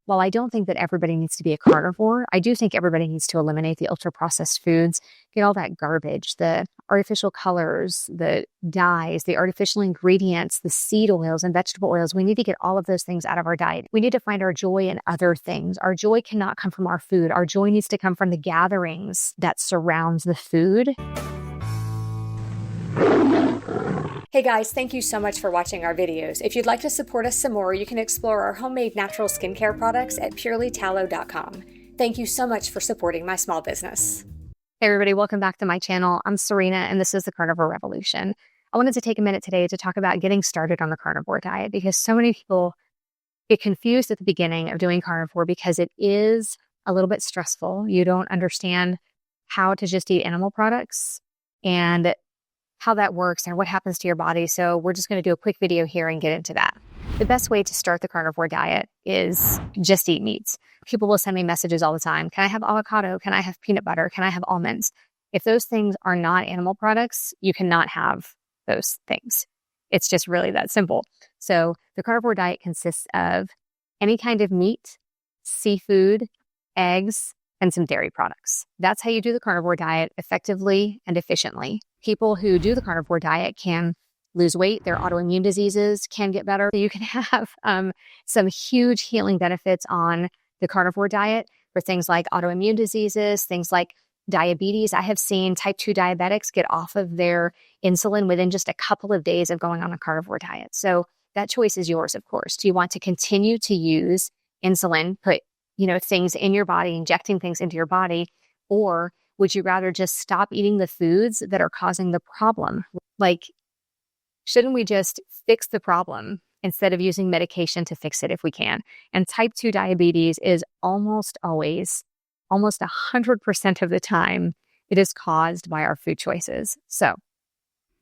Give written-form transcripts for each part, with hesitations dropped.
while I don't think that everybody needs to be a carnivore, I do think everybody needs to eliminate the ultra-processed foods, get all that garbage, the artificial colors, the dyes, the artificial ingredients, the seed oils and vegetable oils. We need to get all of those things out of our diet. We need to find our joy in other things. Our joy cannot come from our food. Our joy needs to come from the gatherings that surrounds the food. Hey guys, thank you so much for watching our videos. If you'd like to support us some more, you can explore our homemade natural skincare products at purelytallow.com. Thank you so much for supporting my small business. Hey everybody, welcome back to my channel. I'm Serena and this is the Carnivore Revolution. I wanted to take a minute today to talk about getting started on the carnivore diet because so many people get confused at the beginning of doing carnivore because it is a little bit stressful. You don't understand how to just eat animal products and how that works and what happens to your body. So we're just going to do a quick video here and get into that. The best way to start the carnivore diet is just eat meats. People will send me messages all the time. Can I have avocado? Can I have peanut butter? Can I have almonds? If those things are not animal products, you cannot have those things. It's just really that simple. So the carnivore diet consists of any kind of meat, seafood, eggs, and some dairy products. That's how you do the carnivore diet effectively and efficiently. People who do the carnivore diet can lose weight. Their autoimmune diseases can get better. You can have some huge healing benefits on the carnivore diet for things like autoimmune diseases, things like diabetes. I have seen type 2 diabetics get off of their insulin within just a couple of days of going on a carnivore diet. So that choice is yours, of course. Do you want to continue to use insulin, put things in your body, injecting things into your body, or would you rather just stop eating the foods that are causing the problem? Like, shouldn't we just fix the problem instead of using medication to fix it if we can? And type 2 diabetes is almost 100% of the time, it is caused by our food choices. So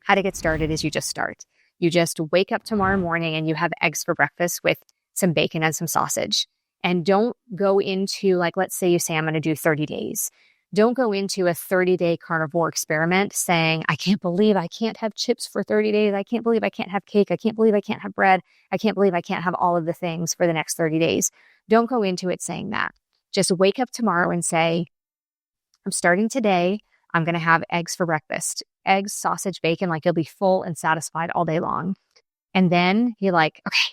how to get started is you just start. You just wake up tomorrow morning and you have eggs for breakfast with some bacon and some sausage. And don't go into, like, let's say you say, I'm going to do 30 days. Don't go into a 30-day carnivore experiment saying, I can't believe I can't have chips for 30 days. I can't believe I can't have cake. I can't believe I can't have bread. I can't believe I can't have all of the things for the next 30 days. Don't go into it saying that. Just wake up tomorrow and say, I'm starting today. I'm going to have eggs for breakfast. Eggs, sausage, bacon, like you'll be full and satisfied all day long. And then you're like, okay,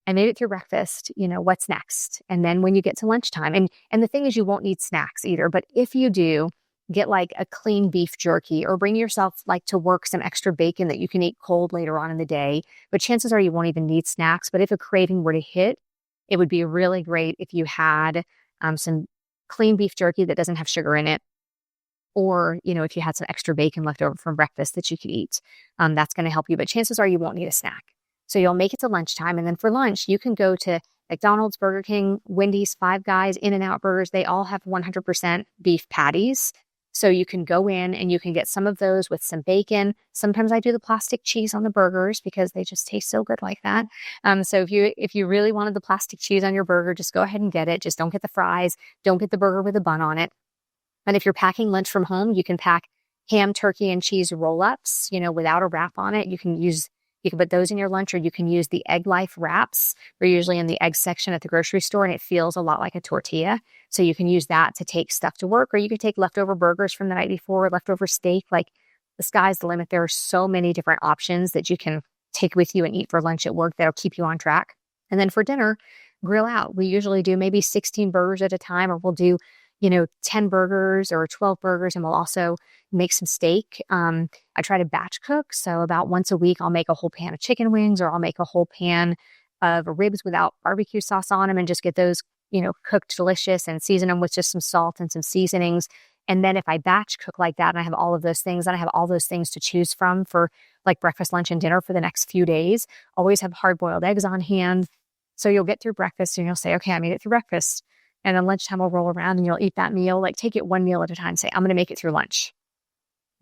I made it through breakfast, what's next? And then when you get to lunchtime, and the thing is you won't need snacks either, but if you do, get like a clean beef jerky or bring yourself like to work some extra bacon that you can eat cold later on in the day. But chances are you won't even need snacks. But if a craving were to hit, it would be really great if you had some clean beef jerky that doesn't have sugar in it. Or, if you had some extra bacon left over from breakfast that you could eat, that's going to help you. But chances are you won't need a snack. So you'll make it to lunchtime. And then for lunch, you can go to McDonald's, Burger King, Wendy's, Five Guys, In-N-Out Burgers. They all have 100% beef patties. So you can go in and you can get some of those with some bacon. Sometimes I do the plastic cheese on the burgers because they just taste so good like that. So if you really wanted the plastic cheese on your burger, just go ahead and get it. Just don't get the fries. Don't get the burger with a bun on it. And if you're packing lunch from home, you can pack ham, turkey, and cheese roll-ups, without a wrap on it. You can put those in your lunch, or you can use the Egg Life wraps. We're usually in the egg section at the grocery store, and it feels a lot like a tortilla. So you can use that to take stuff to work, or you could take leftover burgers from the night before, leftover steak. Like, the sky's the limit. There are so many different options that you can take with you and eat for lunch at work that'll keep you on track. And then for dinner, grill out. We usually do maybe 16 burgers at a time, or we'll do 10 burgers or 12 burgers, and we'll also make some steak. I try to batch cook. So about once a week, I'll make a whole pan of chicken wings, or I'll make a whole pan of ribs without barbecue sauce on them and just get those, cooked delicious and season them with just some salt and some seasonings. And then if I batch cook like that and I have all of those things, then I have all those things to choose from for like breakfast, lunch, and dinner for the next few days. Always have hard-boiled eggs on hand. So you'll get through breakfast and you'll say, okay, I made it through breakfast. And then lunchtime will roll around and you'll eat that meal. Like, take it one meal at a time. Say, I'm going to make it through lunch.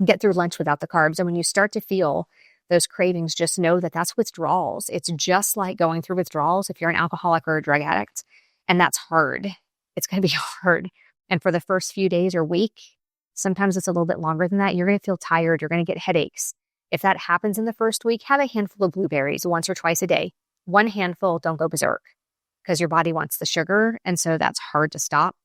Get through lunch without the carbs. And when you start to feel those cravings, just know that that's withdrawals. It's just like going through withdrawals if you're an alcoholic or a drug addict. And that's hard. It's going to be hard. And for the first few days or week, sometimes it's a little bit longer than that, you're going to feel tired. You're going to get headaches. If that happens in the first week, have a handful of blueberries once or twice a day. One handful, don't go berserk. because your body wants the sugar. And so that's hard to stop.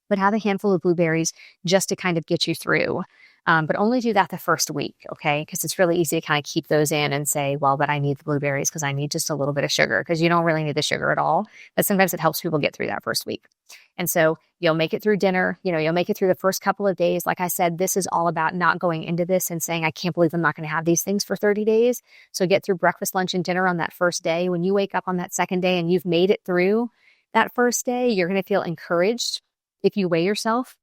But have a handful of blueberries just to kind of get you through. But only do that the first week, okay? Because it's really easy to kind of keep those in and say, well, but I need the blueberries because I need just a little bit of sugar, because you don't really need the sugar at all. But sometimes it helps people get through that first week. And so you'll make it through dinner, you'll make it through the first couple of days. Like I said, this is all about not going into this and saying, I can't believe I'm not going to have these things for 30 days. So get through breakfast, lunch, and dinner on that first day. When you wake up on that second day and you've made it through that first day, you're going to feel encouraged. If you weigh yourself,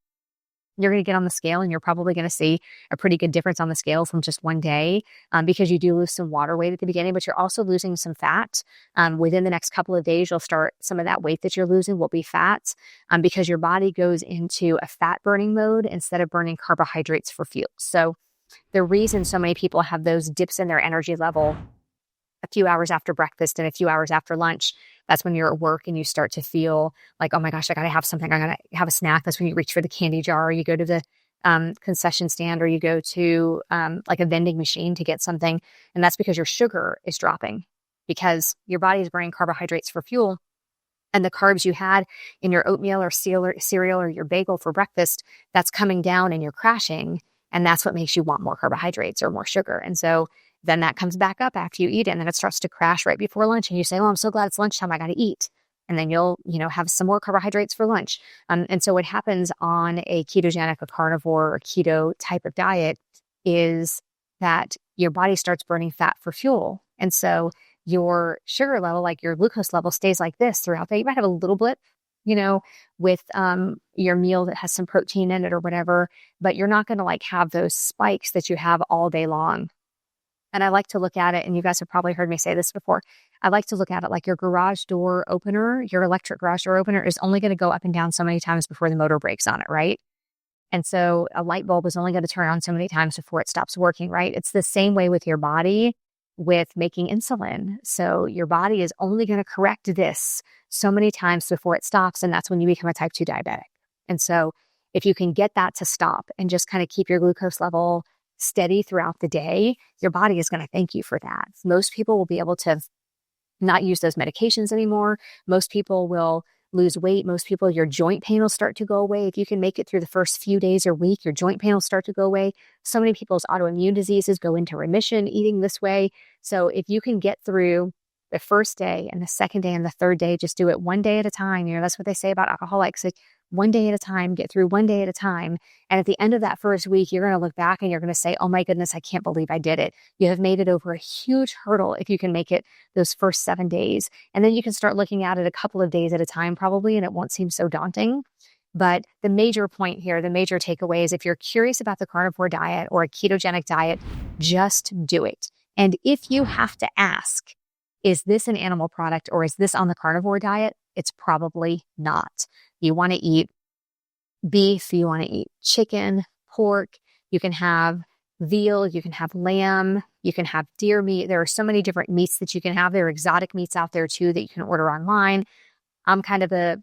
you're going to get on the scale and you're probably going to see a pretty good difference on the scale from just one day, because you do lose some water weight at the beginning, but you're also losing some fat. Within the next couple of days, you'll start, some of that weight that you're losing will be fat, because your body goes into a fat burning mode instead of burning carbohydrates for fuel. So the reason so many people have those dips in their energy level a few hours after breakfast and a few hours after lunch, that's when you're at work and you start to feel like, oh my gosh, I got to have something. I got to have a snack. That's when you reach for the candy jar, or you go to the concession stand, or you go to like a vending machine to get something. And that's because your sugar is dropping, because your body is burning carbohydrates for fuel. And the carbs you had in your oatmeal or cereal or your bagel for breakfast, that's coming down and you're crashing. And that's what makes you want more carbohydrates or more sugar. And so then that comes back up after you eat it, and then it starts to crash right before lunch. And you say, oh, I'm so glad it's lunchtime. I got to eat. And then you'll, have some more carbohydrates for lunch. And so what happens on a ketogenic, a carnivore, or keto type of diet is that your body starts burning fat for fuel. And so your sugar level, like your glucose level, stays like this throughout the day. You might have a little blip, with your meal that has some protein in it or whatever, but you're not going to have those spikes that you have all day long. And I like to look at it, and you guys have probably heard me say this before, I like to look at it like your garage door opener, your electric garage door opener is only going to go up and down so many times before the motor breaks on it, right? And so a light bulb is only going to turn on so many times before it stops working, right? It's the same way with your body with making insulin. So your body is only going to correct this so many times before it stops, and that's when you become a type 2 diabetic. And so if you can get that to stop and just kind of keep your glucose level steady throughout the day, your body is going to thank you for that. Most people will be able to not use those medications anymore. Most people will lose weight. Most people, your joint pain will start to go away. If you can make it through the first few days or week, your joint pain will start to go away. So many people's autoimmune diseases go into remission eating this way. So if you can get through the first day and the second day and the third day, just do it one day at a time. That's what they say about alcoholics. One day at a time, get through one day at a time. And at the end of that first week, you're going to look back and you're going to say, oh my goodness, I can't believe I did it. You have made it over a huge hurdle if you can make it those first 7 days. And then you can start looking at it a couple of days at a time probably, and it won't seem so daunting. But the major point here, the major takeaway is, if you're curious about the carnivore diet or a ketogenic diet, just do it. And if you have to ask, is this an animal product or is this on the carnivore diet? It's probably not. You want to eat beef, you want to eat chicken, pork, you can have veal, you can have lamb, you can have deer meat. There are so many different meats that you can have. There are exotic meats out there too that you can order online. I'm kind of a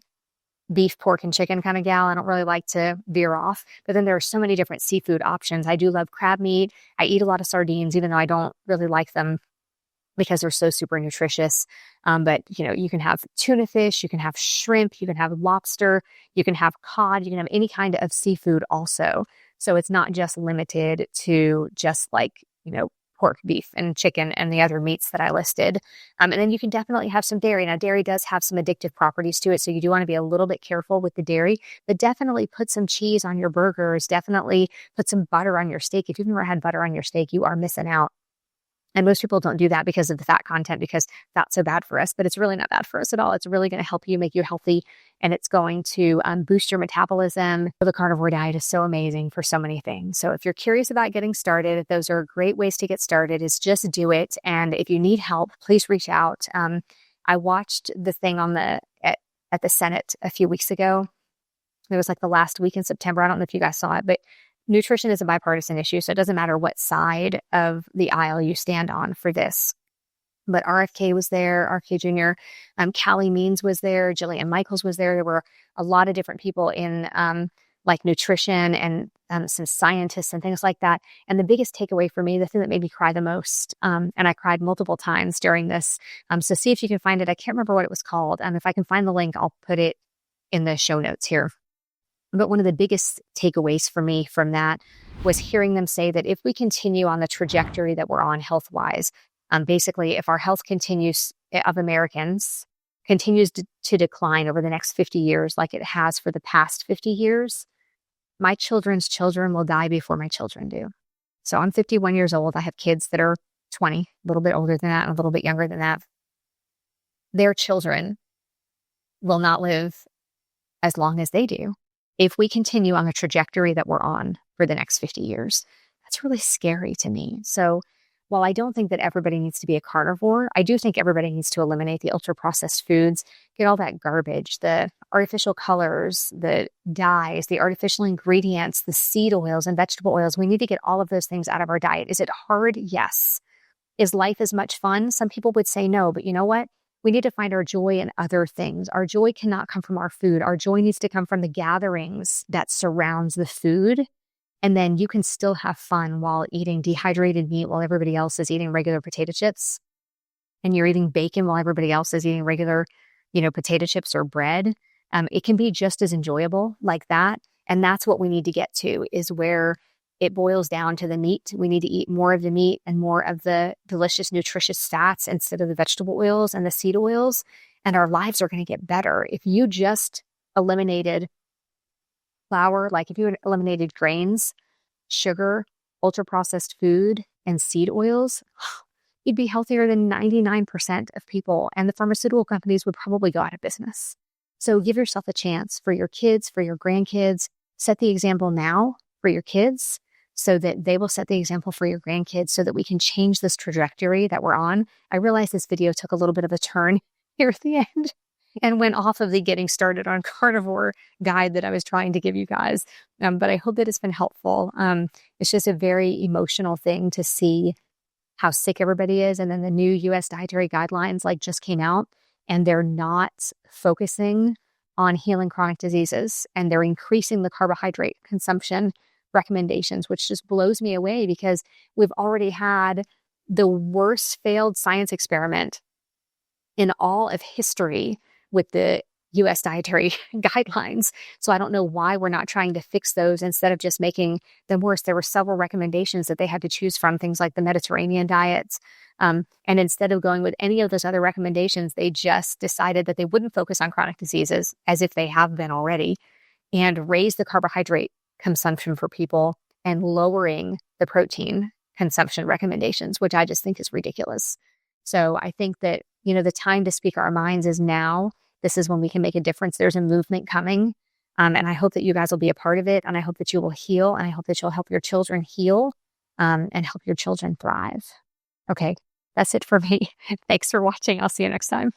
beef, pork, and chicken kind of gal. I don't really like to veer off, but then there are so many different seafood options. I do love crab meat. I eat a lot of sardines, even though I don't really like them because they're so super nutritious. But you can have tuna fish, you can have shrimp, you can have lobster, you can have cod, you can have any kind of seafood also. So it's not just limited to just pork, beef, and chicken and the other meats that I listed. And then you can definitely have some dairy. Now, dairy does have some addictive properties to it, so you do want to be a little bit careful with the dairy, but definitely put some cheese on your burgers, definitely put some butter on your steak. If you've never had butter on your steak, you are missing out. And most people don't do that because of the fat content, because that's so bad for us, but it's really not bad for us at all. It's really going to help you, make you healthy, and it's going to boost your metabolism. The carnivore diet is so amazing for so many things. So if you're curious about getting started, those are great ways to get started, is just do it. And if you need help, please reach out. I watched the thing on at the Senate a few weeks ago. It was the last week in September. I don't know if you guys saw it, but nutrition is a bipartisan issue, so it doesn't matter what side of the aisle you stand on for this. But RFK was there, RFK Jr., Callie Means was there, Jillian Michaels was there. There were a lot of different people in like nutrition and some scientists and things like that. And the biggest takeaway for me, the thing that made me cry the most, and I cried multiple times during this. So see if you can find it. I can't remember what it was called. If I can find the link, I'll put it in the show notes here. But one of the biggest takeaways for me from that was hearing them say that if we continue on the trajectory that we're on health-wise, basically if our health continues of Americans continues to decline over the next 50 years like it has for the past 50 years, my children's children will die before my children do. So I'm 51 years old. I have kids that are 20, a little bit older than that, and a little bit younger than that. Their children will not live as long as they do if we continue on the trajectory that we're on for the next 50 years. That's really scary to me. So while I don't think that everybody needs to be a carnivore, I do think everybody needs to eliminate the ultra-processed foods, get all that garbage, the artificial colors, the dyes, the artificial ingredients, the seed oils and vegetable oils. We need to get all of those things out of our diet. Is it hard? Yes. Is life as much fun? Some people would say no, but you know what? We need to find our joy in other things. Our joy cannot come from our food. Our joy needs to come from the gatherings that surrounds the food. And then you can still have fun while eating dehydrated meat while everybody else is eating regular potato chips. And you're eating bacon while everybody else is eating regular, potato chips or bread. It can be just as enjoyable like that. And that's what we need to get to, is where it boils down to the meat. We need to eat more of the meat and more of the delicious, nutritious fats instead of the vegetable oils and the seed oils. And our lives are going to get better. If you just eliminated flour, like if you eliminated grains, sugar, ultra-processed food, and seed oils, you'd be healthier than 99% of people. And the pharmaceutical companies would probably go out of business. So give yourself a chance for your kids, for your grandkids. Set the example now for your kids so that they will set the example for your grandkids so that we can change this trajectory that we're on. I realize this video took a little bit of a turn here at the end and went off of the getting started on carnivore guide that I was trying to give you guys. But I hope that it's been helpful. It's just a very emotional thing to see how sick everybody is. And then the new US dietary guidelines just came out, and they're not focusing on healing chronic diseases, and they're increasing the carbohydrate consumption recommendations, which just blows me away because we've already had the worst failed science experiment in all of history with the US dietary guidelines. So I don't know why we're not trying to fix those instead of just making them worse. There were several recommendations that they had to choose from, things like the Mediterranean diets. And instead of going with any of those other recommendations, they just decided that they wouldn't focus on chronic diseases, as if they have been already, and raise the carbohydrate consumption for people and lowering the protein consumption recommendations, which I just think is ridiculous. So I think that, the time to speak our minds is now. This is when we can make a difference. There's a movement coming. And I hope that you guys will be a part of it. And I hope that you will heal. And I hope that you'll help your children heal and help your children thrive. Okay, that's it for me. Thanks for watching. I'll see you next time.